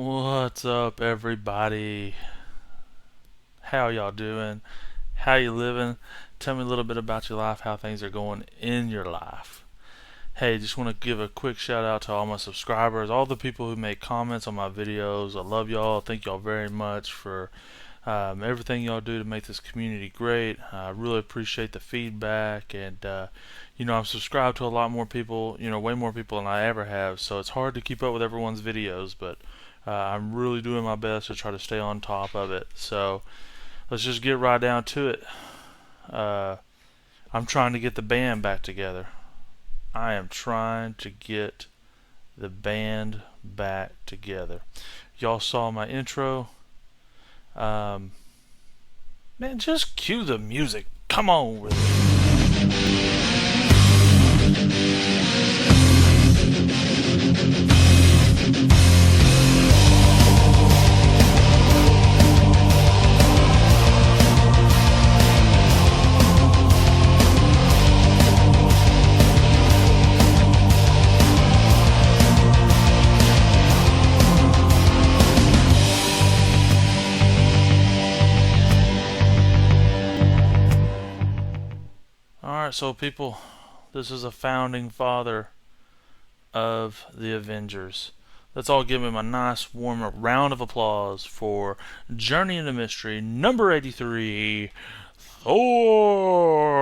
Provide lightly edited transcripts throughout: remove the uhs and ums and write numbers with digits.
What's up, everybody? How y'all doing? How you living? Tell me a little bit about your life, how things are going in your life. Hey, just want to give a quick shout out to all my subscribers, all the people who make comments on my videos. I love y'all. Thank y'all very much for everything y'all do to make this community great. I really appreciate the feedback, and I'm subscribed to a lot more people, way more people than I ever have, so it's hard to keep up with everyone's videos, but I'm really doing my best to try to stay on top of it. So let's just get right down to it. Uh, I'm trying to get the band back together. I am trying to get the band back together. Y'all saw my intro. Um, Man, just cue the music. Come on with it. Alright, so people, this is a founding father of the Avengers. Let's all give him a nice warm round of applause for Journey into Mystery number 83, Thor.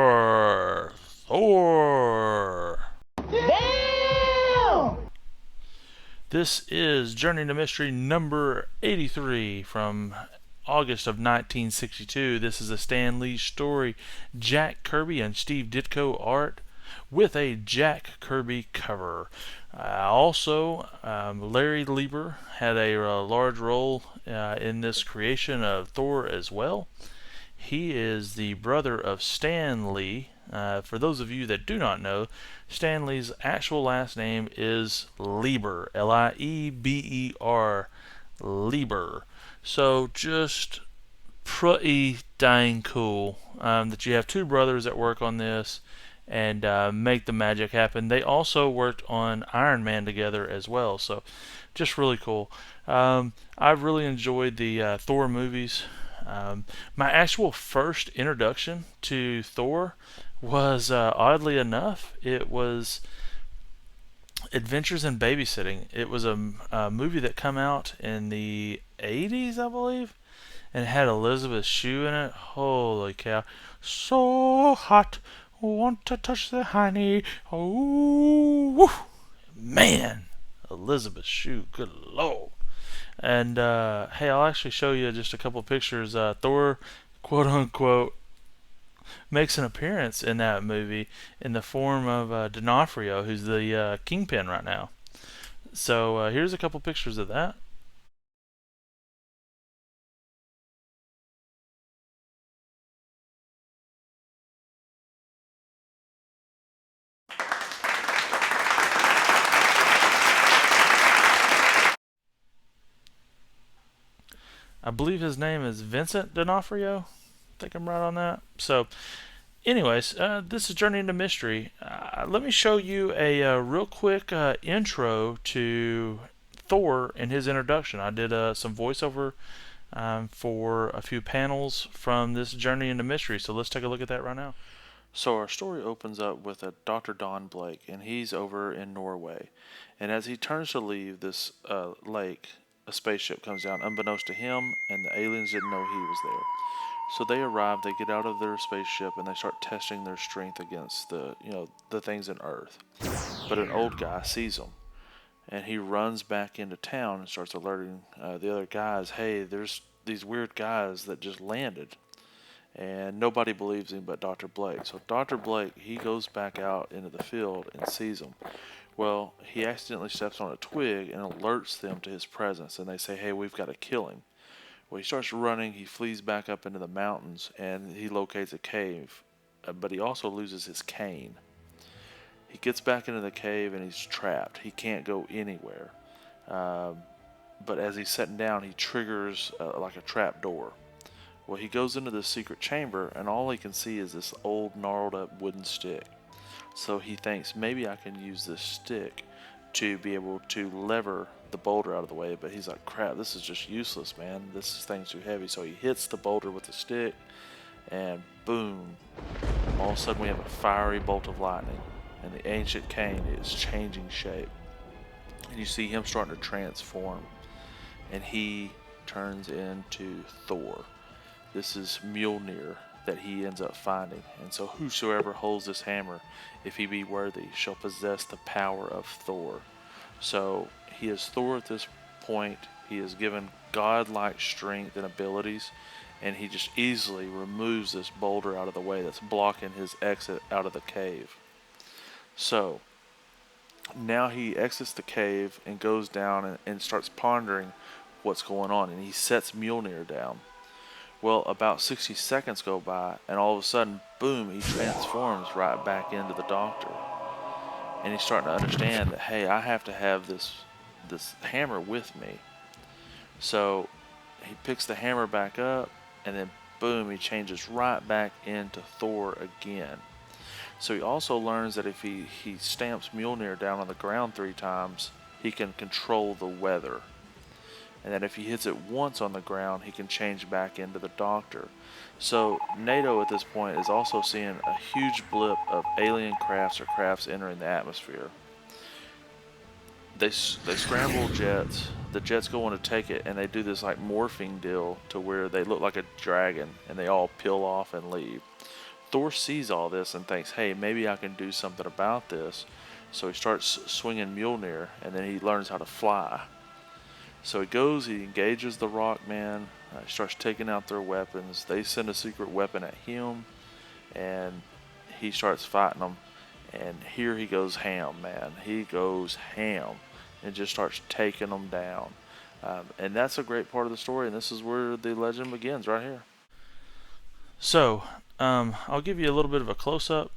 Thor. Damn! This is Journey into Mystery number 83 from August of 1962. This is a Stan Lee story, Jack Kirby and Steve Ditko art, with a Jack Kirby cover. Larry Lieber had a large role in this creation of Thor as well. He is the brother of Stan Lee. For those of you that do not know, Stan Lee's actual last name is Lieber, Lieber, Lieber. So just pretty dang cool that you have two brothers that work on this and make the magic happen. They also worked on Iron Man together as well, so just really cool. I've really enjoyed the Thor movies. My actual first introduction to Thor was, oddly enough, it was Adventures in Babysitting. It was a movie that came out in the 80s, I believe, and it had Elizabeth Shue in it. Holy cow. So hot, want to touch the honey. Oh, woo. Man, Elizabeth Shue, good lord. And hey, I'll actually show you just a couple pictures. Thor, quote unquote, makes an appearance in that movie in the form of D'Onofrio, who's the kingpin right now. So here's a couple pictures of that. I believe his name is Vincent D'Onofrio. I think I'm right on that. So, anyways, this is Journey into Mystery. Let me show you a real quick intro to Thor and his introduction. I did some voiceover for a few panels from this Journey into Mystery. So let's take a look at that right now. So our story opens up with a Dr. Don Blake, and he's over in Norway. And as he turns to leave this lake, a spaceship comes down, unbeknownst to him, and the aliens didn't know he was there. So they arrive, they get out of their spaceship, and they start testing their strength against the things in Earth. But an old guy sees them, and he runs back into town and starts alerting the other guys, hey, there's these weird guys that just landed. And nobody believes him but Dr. Blake. So Dr. Blake, he goes back out into the field and sees them. Well, he accidentally steps on a twig and alerts them to his presence, and they say, hey, we've got to kill him. Well, he starts running, he flees back up into the mountains, and he locates a cave, but he also loses his cane. He gets back into the cave and he's trapped. He can't go anywhere. But as he's sitting down, he triggers like a trap door. Well, he goes into this secret chamber, and all he can see is this old, gnarled up wooden stick. So he thinks, maybe I can use this stick to be able to lever the boulder out of the way, but he's like, crap, this is just useless, man. This thing's too heavy. So he hits the boulder with the stick, and boom, all of a sudden we have a fiery bolt of lightning, and the ancient cane is changing shape. And you see him starting to transform, and he turns into Thor. This is Mjolnir that he ends up finding. And so whosoever holds this hammer, if he be worthy, shall possess the power of Thor. So he is Thor at this point. He is given godlike strength and abilities, and he just easily removes this boulder out of the way that's blocking his exit out of the cave. So now he exits the cave and goes down and starts pondering what's going on, and he sets Mjolnir down. Well, about 60 seconds go by, and all of a sudden, boom, he transforms right back into the Doctor. And he's starting to understand that, hey, I have to have this hammer with me. So he picks the hammer back up, and then boom, he changes right back into Thor again. So he also learns that if he stamps Mjolnir down on the ground 3 times, he can control the weather. And that if he hits it once on the ground, he can change back into the Doctor. So NATO at this point is also seeing a huge blip of alien crafts or crafts entering the atmosphere. They scramble jets. The jets go on to take it, and they do this like morphing deal to where they look like a dragon, and they all peel off and leave. Thor sees all this and thinks, hey, maybe I can do something about this. So he starts swinging Mjolnir, and then he learns how to fly. So he goes, he engages the Rockman, he starts taking out their weapons. They send a secret weapon at him, and he starts fighting them. And here he goes ham, man. He goes ham and just starts taking them down. And that's a great part of the story, and this is where the legend begins, right here. So, I'll give you a little bit of a close-up.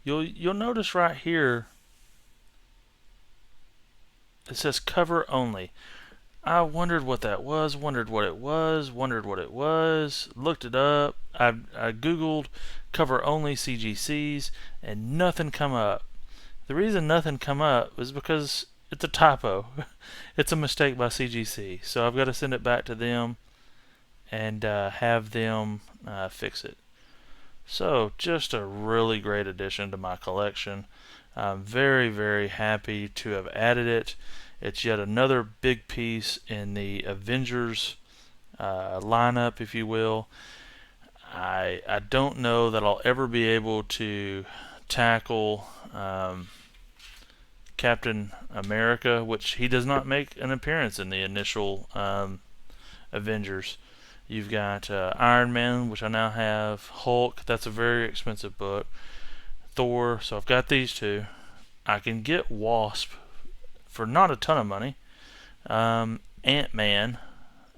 You'll notice right here, it says cover only. I wondered what that was, wondered what it was, looked it up. I googled cover only CGCs, and nothing come up. The reason nothing come up is because it's a typo. It's a mistake by CGC. So I've got to send it back to them and have them fix it. So just a really great addition to my collection. I'm very, very happy to have added it. It's yet another big piece in the Avengers lineup, if you will. I don't know that I'll ever be able to tackle Captain America, which he does not make an appearance in the initial Avengers. You've got Iron Man, which I now have. Hulk, that's a very expensive book. Thor, so I've got these 2. I can get Wasp for not a ton of money. Ant-Man,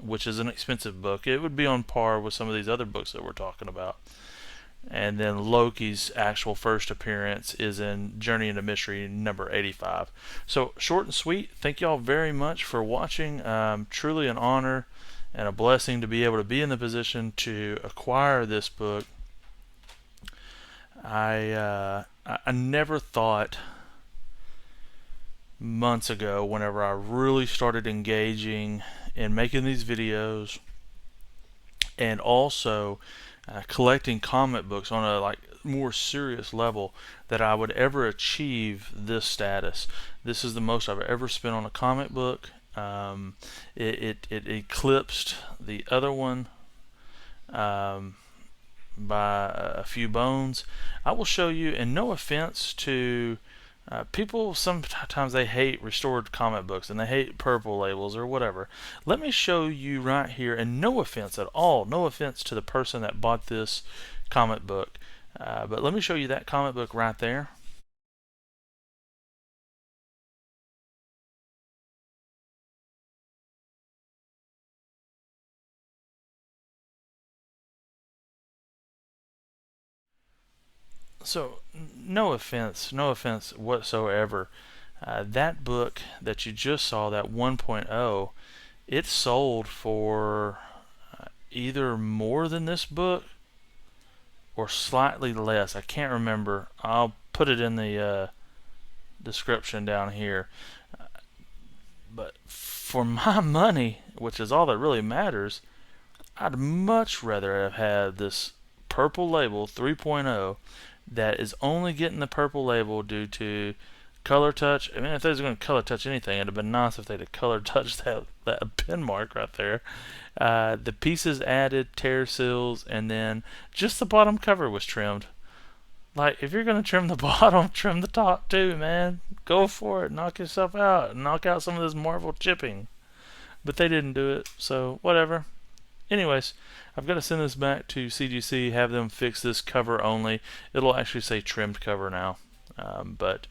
which is an expensive book. It would be on par with some of these other books that we're talking about. And then Loki's actual first appearance is in Journey into Mystery number 85. So short and sweet. Thank y'all very much for watching. Truly an honor and a blessing to be able to be in the position to acquire this book. I never thought months ago, whenever I really started engaging in making these videos and also collecting comic books on a more serious level, that I would ever achieve this status. This is the most I've ever spent on a comic book. It eclipsed the other one by a few bones. I will show you, and no offense to people, sometimes they hate restored comic books and they hate purple labels or whatever. Let me show you right here, and no offense at all, no offense to the person that bought this comic book, but let me show you that comic book right there. So no offense whatsoever. That book that you just saw, that 1.0, it sold for either more than this book or slightly less. I can't remember. I'll put it in the description down here. But for my money, which is all that really matters, I'd much rather have had this purple label 3.0 that is only getting the purple label due to color touch. I mean, if they was going to color touch anything, it'd have been nice if they'd have color touched that pin mark right there. The pieces added, tear seals, and then just the bottom cover was trimmed. Like, if you're going to trim the bottom, trim the top too, man. Go for it. Knock yourself out. Knock out some of this Marvel chipping. But they didn't do it, so whatever. Anyways, I've got to send this back to CGC, have them fix this cover only. It'll actually say trimmed cover now. But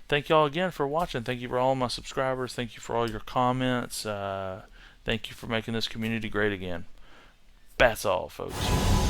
thank you all again for watching. Thank you for all my subscribers. Thank you for all your comments. Thank you for making this community great again. That's all, folks.